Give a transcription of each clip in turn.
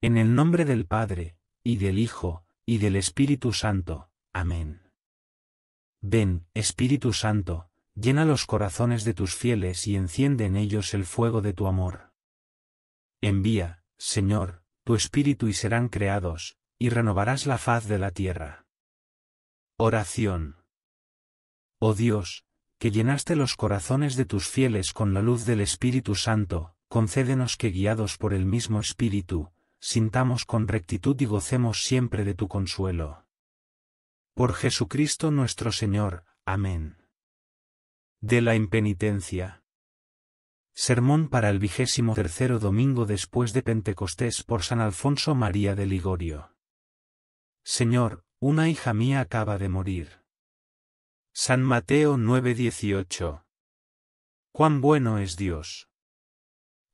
En el nombre del Padre, y del Hijo, y del Espíritu Santo. Amén. Ven, Espíritu Santo, llena los corazones de tus fieles y enciende en ellos el fuego de tu amor. Envía, Señor, tu Espíritu y serán creados, y renovarás la faz de la tierra. Oración. Oh Dios, que llenaste los corazones de tus fieles con la luz del Espíritu Santo, concédenos que guiados por el mismo Espíritu, sintamos con rectitud y gocemos siempre de tu consuelo. Por Jesucristo nuestro Señor. Amén. De la impenitencia. Sermón para el 23º domingo después de Pentecostés por San Alfonso María de Ligorio. Señor, una hija mía acaba de morir. San Mateo 9:18. Cuán bueno es Dios.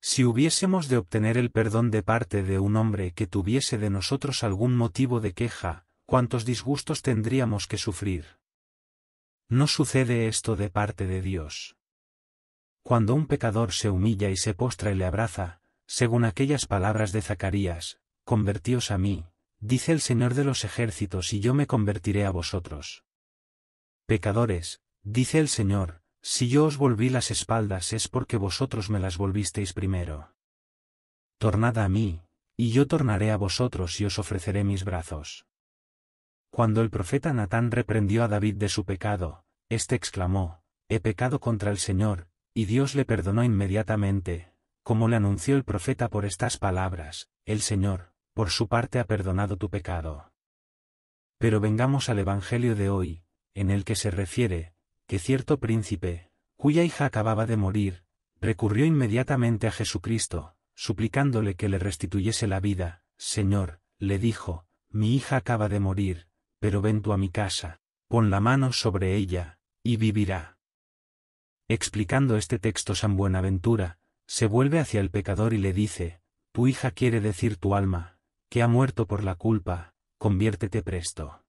Si hubiésemos de obtener el perdón de parte de un hombre que tuviese de nosotros algún motivo de queja, ¿cuántos disgustos tendríamos que sufrir? No sucede esto de parte de Dios. Cuando un pecador se humilla y se postra y le abraza, según aquellas palabras de Zacarías, convertíos a mí, dice el Señor de los ejércitos, y yo me convertiré a vosotros. Pecadores, dice el Señor, si yo os volví las espaldas es porque vosotros me las volvisteis primero. Tornad a mí, y yo tornaré a vosotros y os ofreceré mis brazos. Cuando el profeta Natán reprendió a David de su pecado, éste exclamó, he pecado contra el Señor, y Dios le perdonó inmediatamente, como le anunció el profeta por estas palabras, el Señor, por su parte ha perdonado tu pecado. Pero vengamos al Evangelio de hoy, en el que se refiere, que cierto príncipe, cuya hija acababa de morir, recurrió inmediatamente a Jesucristo, suplicándole que le restituyese la vida. Señor, le dijo, mi hija acaba de morir, pero ven tú a mi casa, pon la mano sobre ella, y vivirá. Explicando este texto San Buenaventura, se vuelve hacia el pecador y le dice, tu hija quiere decir tu alma, que ha muerto por la culpa, conviértete presto.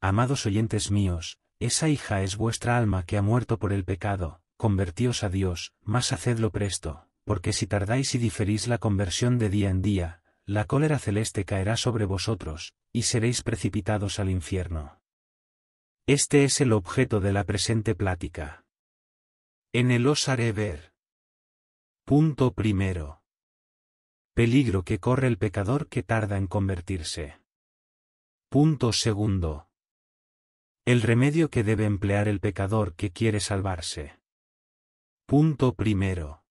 Amados oyentes míos, esa hija es vuestra alma que ha muerto por el pecado, convertíos a Dios, mas hacedlo presto, porque si tardáis y diferís la conversión de día en día, la cólera celeste caerá sobre vosotros, y seréis precipitados al infierno. Este es el objeto de la presente plática. En él os haré ver. Punto primero. Peligro que corre el pecador que tarda en convertirse. Punto segundo. El remedio que debe emplear el pecador que quiere salvarse. Punto primero.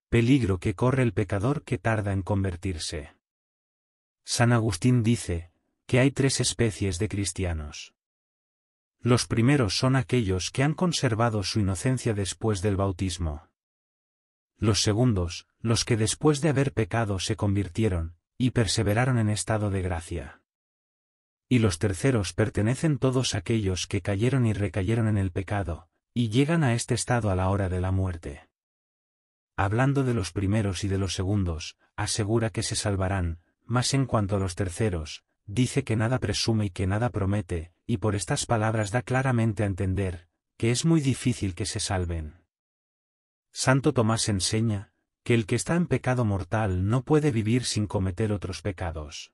Peligro que corre el pecador que tarda en convertirse. San Agustín dice, que hay tres especies de cristianos. Los primeros son aquellos que han conservado su inocencia después del bautismo. Los segundos, los que después de haber pecado se convirtieron, y perseveraron en estado de gracia. Y los terceros pertenecen todos aquellos que cayeron y recayeron en el pecado, y llegan a este estado a la hora de la muerte. Hablando de los primeros y de los segundos, asegura que se salvarán, mas en cuanto a los terceros, dice que nada presume y que nada promete, y por estas palabras da claramente a entender, que es muy difícil que se salven. Santo Tomás enseña, que el que está en pecado mortal no puede vivir sin cometer otros pecados.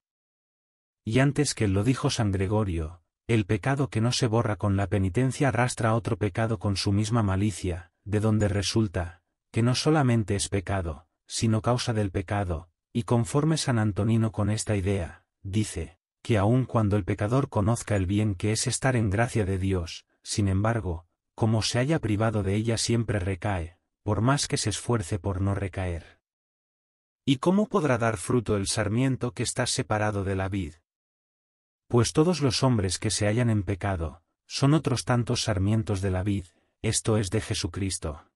Y antes que lo dijo San Gregorio, el pecado que no se borra con la penitencia arrastra otro pecado con su misma malicia, de donde resulta, que no solamente es pecado, sino causa del pecado, y conforme San Antonino con esta idea, dice, que aun cuando el pecador conozca el bien que es estar en gracia de Dios, sin embargo, como se haya privado de ella siempre recae, por más que se esfuerce por no recaer. ¿Y cómo podrá dar fruto el sarmiento que está separado de la vid? Pues todos los hombres que se hallan en pecado, son otros tantos sarmientos de la vid, esto es de Jesucristo.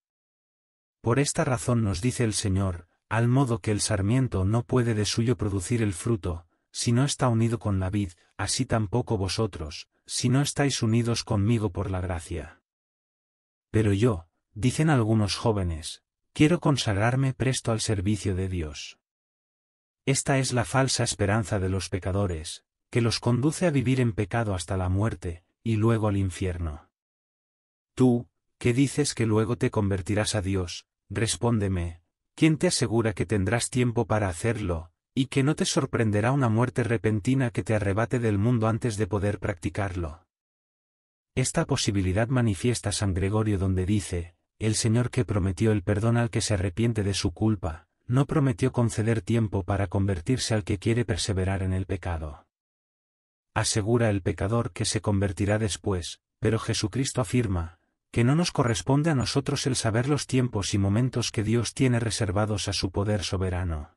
Por esta razón nos dice el Señor, al modo que el sarmiento no puede de suyo producir el fruto, si no está unido con la vid, así tampoco vosotros, si no estáis unidos conmigo por la gracia. Pero yo, dicen algunos jóvenes, quiero consagrarme presto al servicio de Dios. Esta es la falsa esperanza de los pecadores, que los conduce a vivir en pecado hasta la muerte, y luego al infierno. Tú, que dices que luego te convertirás a Dios, respóndeme, ¿quién te asegura que tendrás tiempo para hacerlo, y que no te sorprenderá una muerte repentina que te arrebate del mundo antes de poder practicarlo. Esta posibilidad manifiesta San Gregorio donde dice, el Señor que prometió el perdón al que se arrepiente de su culpa, no prometió conceder tiempo para convertirse al que quiere perseverar en el pecado. Asegura el pecador que se convertirá después, pero Jesucristo afirma, que no nos corresponde a nosotros el saber los tiempos y momentos que Dios tiene reservados a su poder soberano.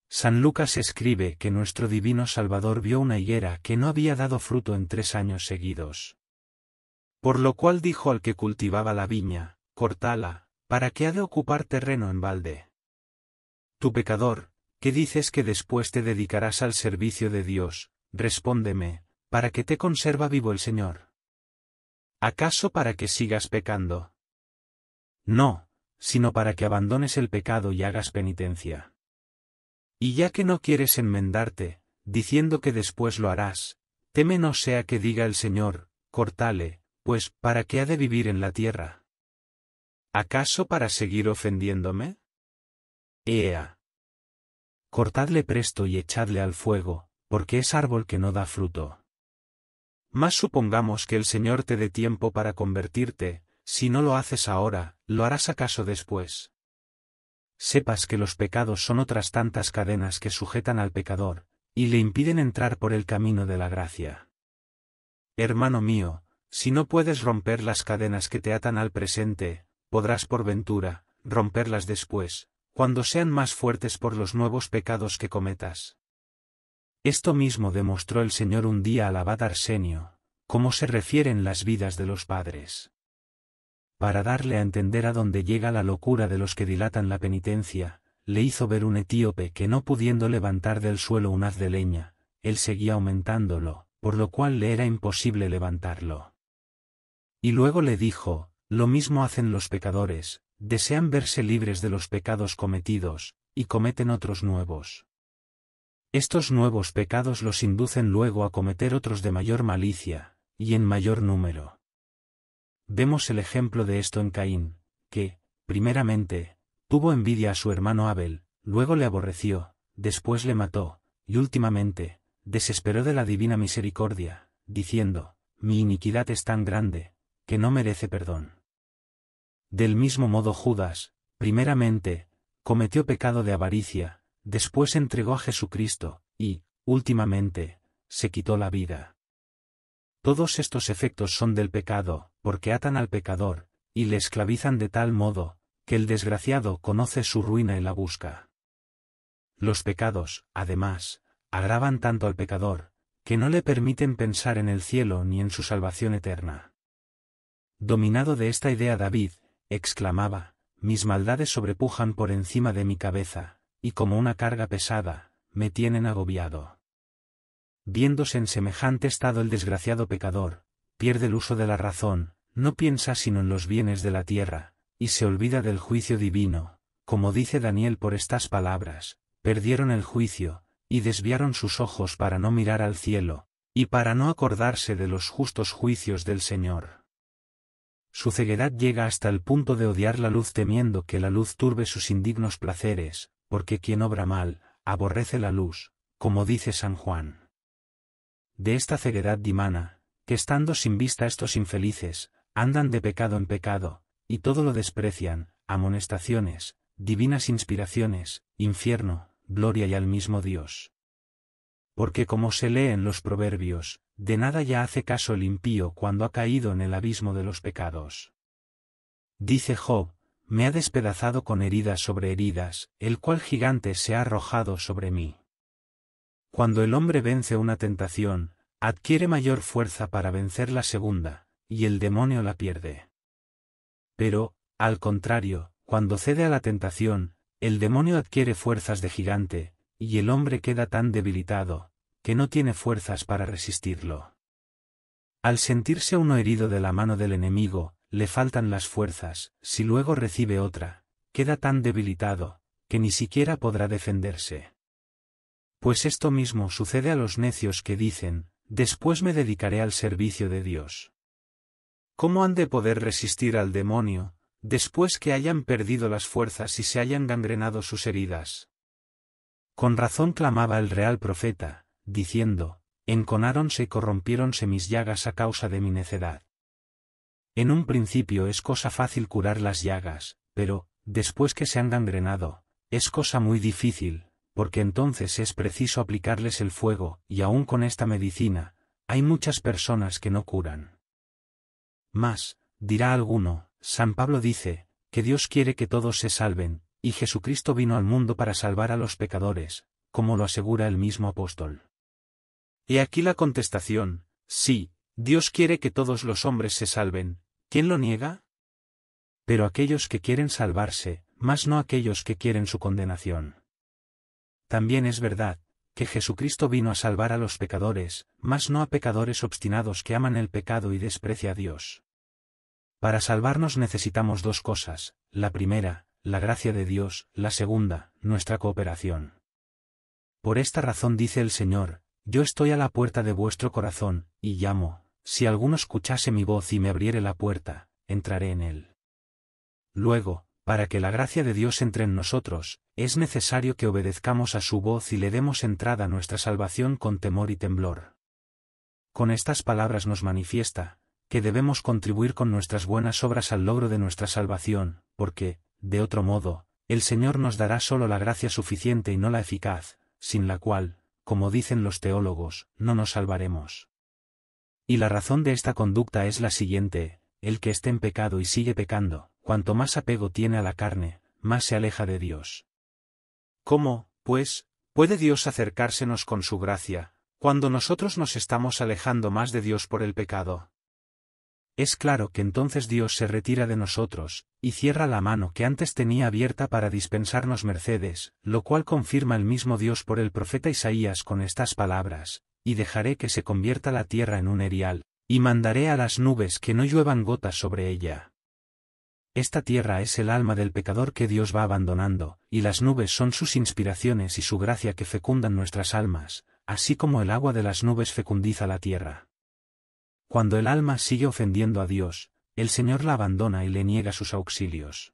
San Lucas escribe que nuestro divino Salvador vio una higuera que no había dado fruto en 3 años seguidos. Por lo cual dijo al que cultivaba la viña, córtala, ¿para qué ha de ocupar terreno en balde? Tu pecador, ¿qué dices que después te dedicarás al servicio de Dios? Respóndeme, ¿para qué te conserva vivo el Señor? ¿Acaso para que sigas pecando? No, sino para que abandones el pecado y hagas penitencia. Y ya que no quieres enmendarte, diciendo que después lo harás, teme no sea que diga el Señor, córtale, pues, ¿para qué ha de vivir en la tierra? ¿Acaso para seguir ofendiéndome? Ea. Cortadle presto y echadle al fuego, porque es árbol que no da fruto. Mas supongamos que el Señor te dé tiempo para convertirte, si no lo haces ahora, ¿lo harás acaso después? Sepas que los pecados son otras tantas cadenas que sujetan al pecador, y le impiden entrar por el camino de la gracia. Hermano mío, si no puedes romper las cadenas que te atan al presente, podrás por ventura, romperlas después, cuando sean más fuertes por los nuevos pecados que cometas. Esto mismo demostró el Señor un día al abad Arsenio, como se refieren las vidas de los padres. Para darle a entender a dónde llega la locura de los que dilatan la penitencia, le hizo ver un etíope que no pudiendo levantar del suelo un haz de leña, él seguía aumentándolo, por lo cual le era imposible levantarlo. Y luego le dijo, lo mismo hacen los pecadores, desean verse libres de los pecados cometidos, y cometen otros nuevos. Estos nuevos pecados los inducen luego a cometer otros de mayor malicia, y en mayor número. Vemos el ejemplo de esto en Caín, que, primeramente, tuvo envidia a su hermano Abel, luego le aborreció, después le mató, y últimamente, desesperó de la divina misericordia, diciendo, mi iniquidad es tan grande, que no merece perdón. Del mismo modo Judas, primeramente, cometió pecado de avaricia, después entregó a Jesucristo, y, últimamente, se quitó la vida. Todos estos efectos son del pecado, porque atan al pecador, y le esclavizan de tal modo, que el desgraciado conoce su ruina y la busca. Los pecados, además, agravan tanto al pecador, que no le permiten pensar en el cielo ni en su salvación eterna. Dominado de esta idea David, exclamaba, mis maldades sobrepujan por encima de mi cabeza, y como una carga pesada, me tienen agobiado. Viéndose en semejante estado el desgraciado pecador, pierde el uso de la razón, no piensa sino en los bienes de la tierra, y se olvida del juicio divino, como dice Daniel por estas palabras, perdieron el juicio, y desviaron sus ojos para no mirar al cielo, y para no acordarse de los justos juicios del Señor. Su ceguedad llega hasta el punto de odiar la luz temiendo que la luz turbe sus indignos placeres, porque quien obra mal, aborrece la luz, como dice San Juan. De esta ceguedad dimana, que estando sin vista estos infelices, andan de pecado en pecado, y todo lo desprecian, amonestaciones, divinas inspiraciones, infierno, gloria y al mismo Dios. Porque como se lee en los proverbios, de nada ya hace caso el impío cuando ha caído en el abismo de los pecados. Dice Job, me ha despedazado con heridas sobre heridas, el cual gigante se ha arrojado sobre mí. Cuando el hombre vence una tentación, adquiere mayor fuerza para vencer la segunda, y el demonio la pierde. Pero, al contrario, cuando cede a la tentación, el demonio adquiere fuerzas de gigante, y el hombre queda tan debilitado, que no tiene fuerzas para resistirlo. Al sentirse uno herido de la mano del enemigo, le faltan las fuerzas, si luego recibe otra, queda tan debilitado, que ni siquiera podrá defenderse. Pues esto mismo sucede a los necios que dicen, después me dedicaré al servicio de Dios. ¿Cómo han de poder resistir al demonio, después que hayan perdido las fuerzas y se hayan gangrenado sus heridas? Con razón clamaba el real profeta, diciendo, enconáronse y corrompiéronse mis llagas a causa de mi necedad. En un principio es cosa fácil curar las llagas, pero, después que se han gangrenado, es cosa muy difícil, porque entonces es preciso aplicarles el fuego, y aún con esta medicina, hay muchas personas que no curan. Mas, dirá alguno, San Pablo dice, que Dios quiere que todos se salven, y Jesucristo vino al mundo para salvar a los pecadores, como lo asegura el mismo apóstol. He aquí la contestación, sí, Dios quiere que todos los hombres se salven, ¿quién lo niega? Pero aquellos que quieren salvarse, mas no aquellos que quieren su condenación. También es verdad, que Jesucristo vino a salvar a los pecadores, mas no a pecadores obstinados que aman el pecado y desprecia a Dios. Para salvarnos necesitamos dos cosas, la primera, la gracia de Dios, la segunda, nuestra cooperación. Por esta razón dice el Señor, yo estoy a la puerta de vuestro corazón, y llamo, si alguno escuchase mi voz y me abriere la puerta, entraré en él. Luego, para que la gracia de Dios entre en nosotros, es necesario que obedezcamos a su voz y le demos entrada a nuestra salvación con temor y temblor. Con estas palabras nos manifiesta, que debemos contribuir con nuestras buenas obras al logro de nuestra salvación, porque, de otro modo, el Señor nos dará solo la gracia suficiente y no la eficaz, sin la cual, como dicen los teólogos, no nos salvaremos. Y la razón de esta conducta es la siguiente, el que esté en pecado y sigue pecando, cuanto más apego tiene a la carne, más se aleja de Dios. ¿Cómo, pues, puede Dios acercársenos con su gracia, cuando nosotros nos estamos alejando más de Dios por el pecado? Es claro que entonces Dios se retira de nosotros, y cierra la mano que antes tenía abierta para dispensarnos mercedes, lo cual confirma el mismo Dios por el profeta Isaías con estas palabras, y dejaré que se convierta la tierra en un erial, y mandaré a las nubes que no lluevan gotas sobre ella. Esta tierra es el alma del pecador que Dios va abandonando, y las nubes son sus inspiraciones y su gracia que fecundan nuestras almas, así como el agua de las nubes fecundiza la tierra. Cuando el alma sigue ofendiendo a Dios, el Señor la abandona y le niega sus auxilios.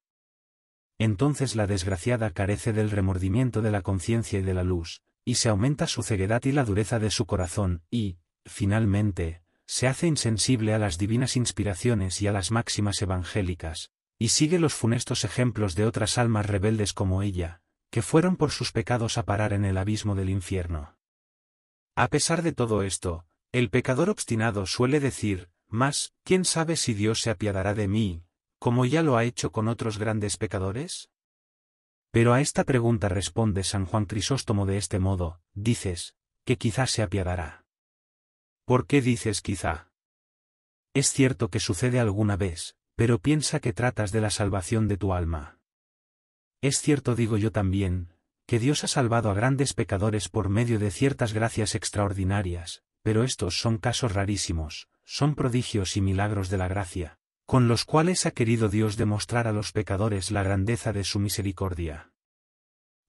Entonces la desgraciada carece del remordimiento de la conciencia y de la luz, y se aumenta su ceguedad y la dureza de su corazón, y, finalmente, se hace insensible a las divinas inspiraciones y a las máximas evangélicas, y sigue los funestos ejemplos de otras almas rebeldes como ella, que fueron por sus pecados a parar en el abismo del infierno. A pesar de todo esto, el pecador obstinado suele decir, mas, ¿quién sabe si Dios se apiadará de mí, como ya lo ha hecho con otros grandes pecadores? Pero a esta pregunta responde San Juan Crisóstomo de este modo, dices, que quizá se apiadará. ¿Por qué dices quizá? Es cierto que sucede alguna vez, pero piensa que tratas de la salvación de tu alma. Es cierto, digo yo también, que Dios ha salvado a grandes pecadores por medio de ciertas gracias extraordinarias, pero estos son casos rarísimos, son prodigios y milagros de la gracia, con los cuales ha querido Dios demostrar a los pecadores la grandeza de su misericordia.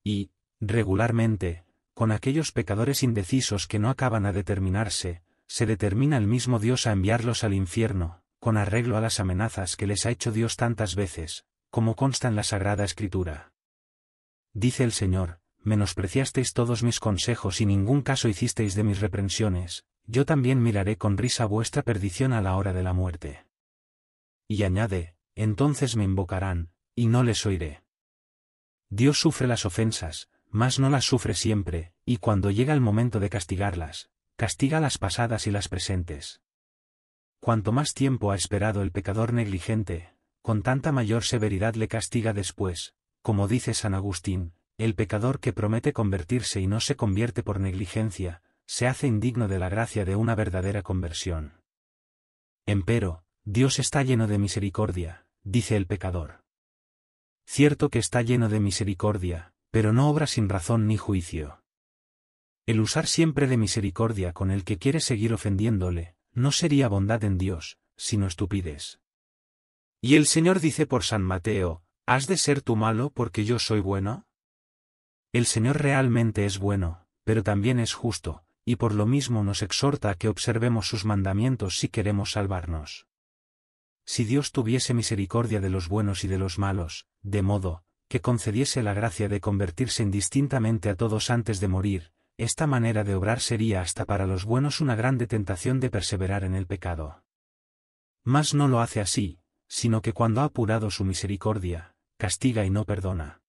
Y, regularmente, con aquellos pecadores indecisos que no acaban a determinarse, se determina el mismo Dios a enviarlos al infierno, con arreglo a las amenazas que les ha hecho Dios tantas veces, como consta en la Sagrada Escritura. Dice el Señor, menospreciasteis todos mis consejos y ningún caso hicisteis de mis reprensiones, yo también miraré con risa vuestra perdición a la hora de la muerte. Y añade, entonces me invocarán, y no les oiré. Dios sufre las ofensas, mas no las sufre siempre, y cuando llega el momento de castigarlas, castiga las pasadas y las presentes. Cuanto más tiempo ha esperado el pecador negligente, con tanta mayor severidad le castiga después, como dice San Agustín, el pecador que promete convertirse y no se convierte por negligencia, se hace indigno de la gracia de una verdadera conversión. Empero, Dios está lleno de misericordia, dice el pecador. Cierto que está lleno de misericordia, pero no obra sin razón ni juicio. El usar siempre de misericordia con el que quiere seguir ofendiéndole, no sería bondad en Dios, sino estupidez. Y el Señor dice por San Mateo, ¿has de ser tú malo porque yo soy bueno? El Señor realmente es bueno, pero también es justo, y por lo mismo nos exhorta a que observemos sus mandamientos si queremos salvarnos. Si Dios tuviese misericordia de los buenos y de los malos, de modo que concediese la gracia de convertirse indistintamente a todos antes de morir. Esta manera de obrar sería hasta para los buenos una grande tentación de perseverar en el pecado. Mas no lo hace así, sino que cuando ha apurado su misericordia, castiga y no perdona.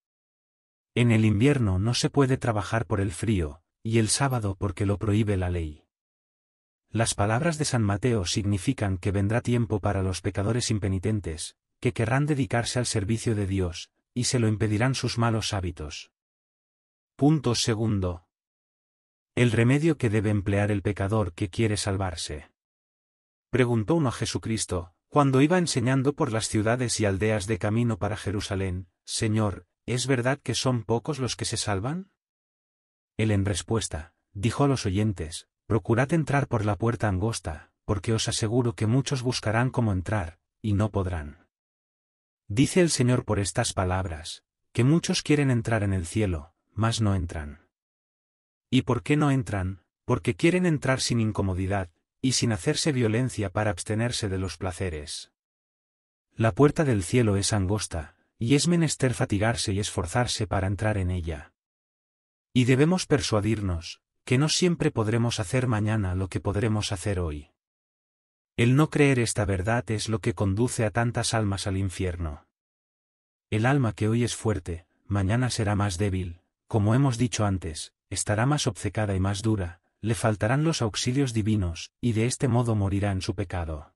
En el invierno no se puede trabajar por el frío, y el sábado porque lo prohíbe la ley. Las palabras de San Mateo significan que vendrá tiempo para los pecadores impenitentes, que querrán dedicarse al servicio de Dios, y se lo impedirán sus malos hábitos. Punto segundo. El remedio que debe emplear el pecador que quiere salvarse. Preguntó uno a Jesucristo, cuando iba enseñando por las ciudades y aldeas de camino para Jerusalén: Señor, ¿es verdad que son pocos los que se salvan? Él en respuesta, dijo a los oyentes: procurad entrar por la puerta angosta, porque os aseguro que muchos buscarán cómo entrar, y no podrán. Dice el Señor por estas palabras, que muchos quieren entrar en el cielo, mas no entran. ¿Y por qué no entran? Porque quieren entrar sin incomodidad, y sin hacerse violencia para abstenerse de los placeres. La puerta del cielo es angosta, y es menester fatigarse y esforzarse para entrar en ella. Y debemos persuadirnos, que no siempre podremos hacer mañana lo que podremos hacer hoy. El no creer esta verdad es lo que conduce a tantas almas al infierno. El alma que hoy es fuerte, mañana será más débil, como hemos dicho antes, estará más obcecada y más dura, le faltarán los auxilios divinos, y de este modo morirá en su pecado.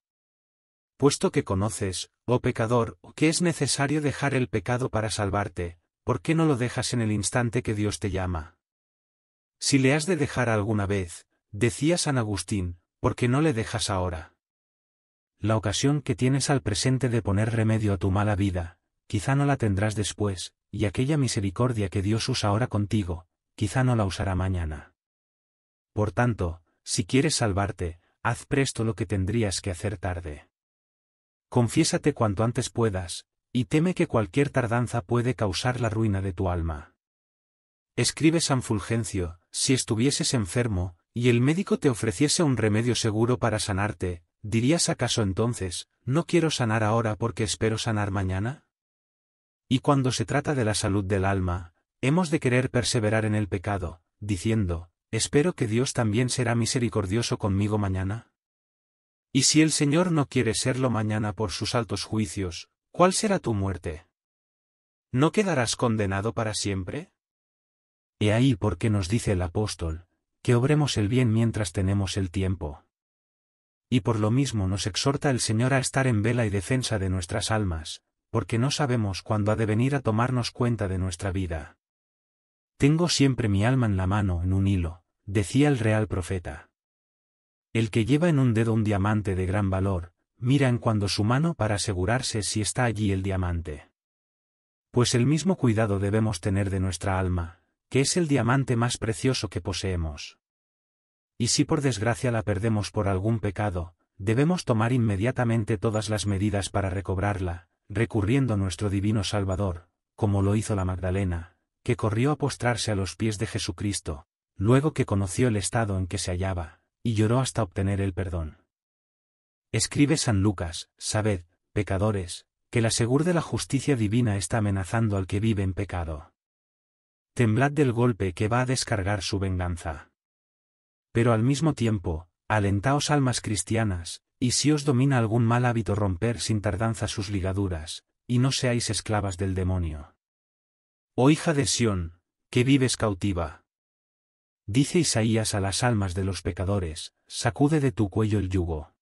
Puesto que conoces, oh pecador, que es necesario dejar el pecado para salvarte, ¿por qué no lo dejas en el instante que Dios te llama? Si le has de dejar alguna vez, decía San Agustín, ¿por qué no le dejas ahora? La ocasión que tienes al presente de poner remedio a tu mala vida, quizá no la tendrás después, y aquella misericordia que Dios usa ahora contigo, quizá no la usará mañana. Por tanto, si quieres salvarte, haz presto lo que tendrías que hacer tarde. Confiésate cuanto antes puedas, y teme que cualquier tardanza puede causar la ruina de tu alma. Escribe San Fulgencio: si estuvieses enfermo, y el médico te ofreciese un remedio seguro para sanarte, ¿dirías acaso entonces, no quiero sanar ahora porque espero sanar mañana? Y cuando se trata de la salud del alma, hemos de querer perseverar en el pecado, diciendo: espero que Dios también será misericordioso conmigo mañana. Y si el Señor no quiere serlo mañana por sus altos juicios, ¿cuál será tu muerte? ¿No quedarás condenado para siempre? He ahí por qué nos dice el apóstol, que obremos el bien mientras tenemos el tiempo. Y por lo mismo nos exhorta el Señor a estar en vela y defensa de nuestras almas, porque no sabemos cuándo ha de venir a tomarnos cuenta de nuestra vida. Tengo siempre mi alma en la mano, en un hilo, decía el real profeta. El que lleva en un dedo un diamante de gran valor, mira en cuando su mano para asegurarse si está allí el diamante. Pues el mismo cuidado debemos tener de nuestra alma, que es el diamante más precioso que poseemos. Y si por desgracia la perdemos por algún pecado, debemos tomar inmediatamente todas las medidas para recobrarla, recurriendo a nuestro divino Salvador, como lo hizo la Magdalena, que corrió a postrarse a los pies de Jesucristo, luego que conoció el estado en que se hallaba, y lloró hasta obtener el perdón. Escribe San Lucas: sabed, pecadores, que la segur de la justicia divina está amenazando al que vive en pecado. Temblad del golpe que va a descargar su venganza. Pero al mismo tiempo, alentaos almas cristianas, y si os domina algún mal hábito romper sin tardanza sus ligaduras, y no seáis esclavas del demonio. Oh hija de Sión, que vives cautiva. Dice Isaías a las almas de los pecadores: sacude de tu cuello el yugo.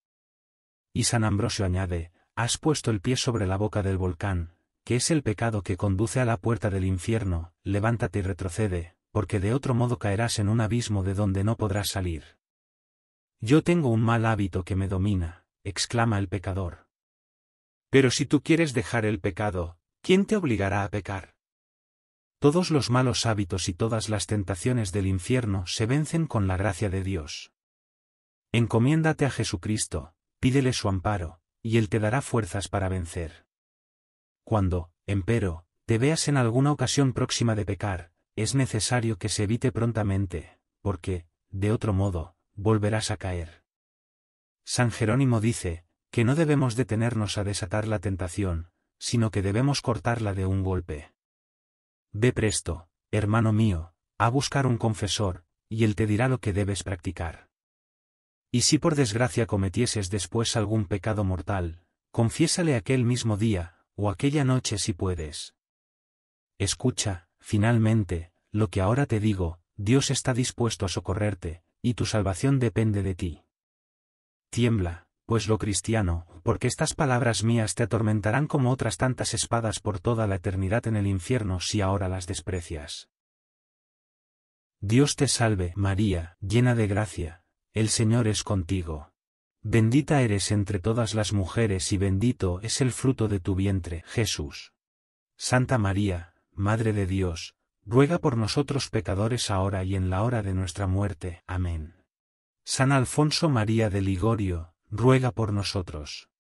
Y San Ambrosio añade: has puesto el pie sobre la boca del volcán, que es el pecado que conduce a la puerta del infierno, levántate y retrocede, porque de otro modo caerás en un abismo de donde no podrás salir. Yo tengo un mal hábito que me domina, exclama el pecador. Pero si tú quieres dejar el pecado, ¿quién te obligará a pecar? Todos los malos hábitos y todas las tentaciones del infierno se vencen con la gracia de Dios. Encomiéndate a Jesucristo, pídele su amparo, y Él te dará fuerzas para vencer. Cuando, empero, te veas en alguna ocasión próxima de pecar, es necesario que se evite prontamente, porque, de otro modo, volverás a caer. San Jerónimo dice, que no debemos detenernos a desatar la tentación, sino que debemos cortarla de un golpe. Ve presto, hermano mío, a buscar un confesor, y él te dirá lo que debes practicar. Y si por desgracia cometieses después algún pecado mortal, confiésale aquel mismo día, o aquella noche si puedes. Escucha, finalmente, lo que ahora te digo, Dios está dispuesto a socorrerte, y tu salvación depende de ti. Tiembla, pues lo cristiano, porque estas palabras mías te atormentarán como otras tantas espadas por toda la eternidad en el infierno si ahora las desprecias. Dios te salve, María, llena de gracia, el Señor es contigo. Bendita eres entre todas las mujeres y bendito es el fruto de tu vientre, Jesús. Santa María, Madre de Dios, ruega por nosotros pecadores ahora y en la hora de nuestra muerte. Amén. San Alfonso María de Ligorio, ruega por nosotros.